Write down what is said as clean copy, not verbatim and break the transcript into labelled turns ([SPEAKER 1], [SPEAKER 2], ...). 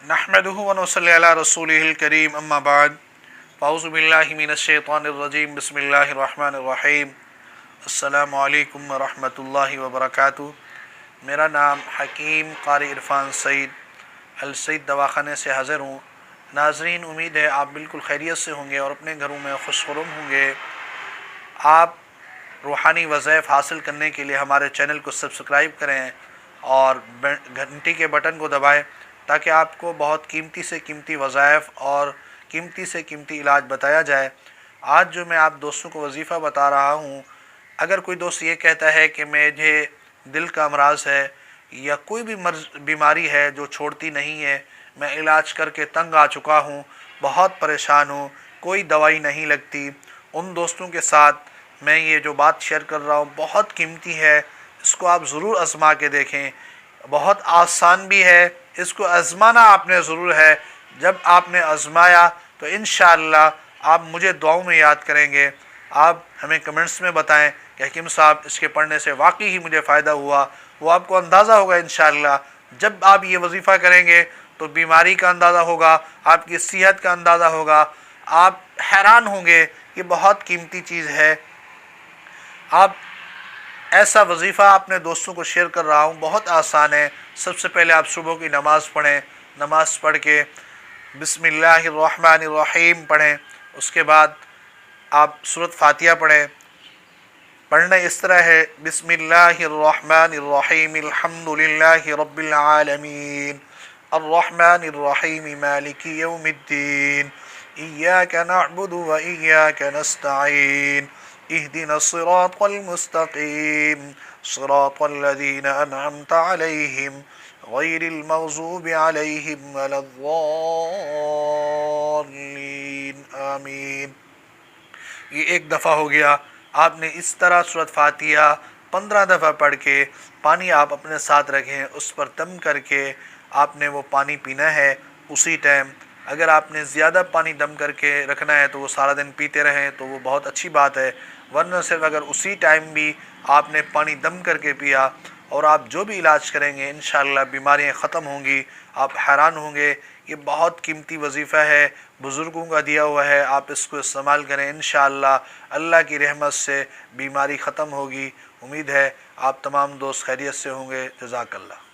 [SPEAKER 1] नहमदुहु व नसल्ली अला रसूलिहिल करीम अम्मा बाद फ़अऊज़ु बिल्लाहि मिनश शैतानिर रजीम बिस्मिल्लाहिर रहमानिर रहीम अस्सलामु अलैकुम व रहमतुल्लाहि व बरकातुहू। मेरा नाम हकीम क़ारी इरफ़ान सईद अल सईद दवाख़ाने से हाज़िर हूँ। नाज़रीन, उम्मीद है आप बिल्कुल खैरियत से होंगे और अपने घरों में खुशखुरम होंगे। आप रूहानी वज़ाइफ हासिल करने के लिए हमारे चैनल को सब्सक्राइब करें और घंटी के बटन को दबाएं ताकि आपको बहुत कीमती से कीमती वज़ाइफ और कीमती से कीमती इलाज बताया जाए। आज जो मैं आप दोस्तों को वजीफ़ा बता रहा हूँ, अगर कोई दोस्त ये कहता है कि मुझे दिल का अमराज़ है या कोई भी बीमारी है जो छोड़ती नहीं है, मैं इलाज करके तंग आ चुका हूँ, बहुत परेशान हूँ, कोई दवाई नहीं लगती, उन दोस्तों के साथ मैं ये जो बात शेयर कर रहा हूँ बहुत कीमती है। इसको आप ज़रूर आज़मा के देखें। बहुत आसान भी है, इसको आज़माना आपने ज़रूर है। जब आपने आज़माया तो इंशाअल्लाह आप मुझे दुआओं में याद करेंगे। आप हमें कमेंट्स में बताएं कि हकीम साहब इसके पढ़ने से वाकई ही मुझे फ़ायदा हुआ। वो आपको अंदाज़ा होगा इंशाअल्लाह। जब आप ये वजीफ़ा करेंगे तो बीमारी का अंदाज़ा होगा, आपकी सेहत का अंदाज़ा होगा। आप हैरान होंगे, ये बहुत कीमती चीज़ है। आप ऐसा वजीफ़ा अपने दोस्तों को शेयर कर रहा हूँ, बहुत आसान है। सबसे पहले आप सुबह की नमाज़ पढ़ें, नमाज़ पढ़ के बिस्मिल्लाहिर्रहमानिर्रहीम पढ़ें। उसके बाद आप सूरत फातिहा पढ़ें। पढ़ना इस तरह है, बिस्मिल्लाहिर्रहमानिर्रहीम अल्हम्दुलिल्लाहि रब्बिल आलमीन अर्रहमानिर्रहीम मालिकी यौमिद्दीन इय्याका नअबुदु व इय्याका नस्तईन इहदिनस सिरातल मुस्तकीम सिरातल लज़ीना अनअमत अलैहिम गैरिल मग़ज़ूबि अलैहिम वलद्दाल्लीन आमीन। ये एक दफ़ा हो गया। आपने इस तरह सूरत फातिहा 15 दफ़ा पढ़ के पानी आप अपने साथ रखें, उस पर दम करके आपने वो पानी पीना है उसी टाइम। अगर आपने ज़्यादा पानी दम करके रखना है तो वो सारा दिन पीते रहें तो वो बहुत अच्छी बात है। वरना सिर्फ अगर उसी टाइम भी आपने पानी दम करके पिया और आप जो भी इलाज करेंगे इंशाअल्लाह बीमारियां ख़त्म होंगी। आप हैरान होंगे। ये बहुत कीमती वजीफ़ा है, बुज़ुर्गों का दिया हुआ है। आप इसको इस्तेमाल करें, इंशाअल्लाह अल्लाह की रहमत से बीमारी ख़त्म होगी। उम्मीद है आप तमाम दोस्त खैरियत से होंगे। जज़ाकल्लाह।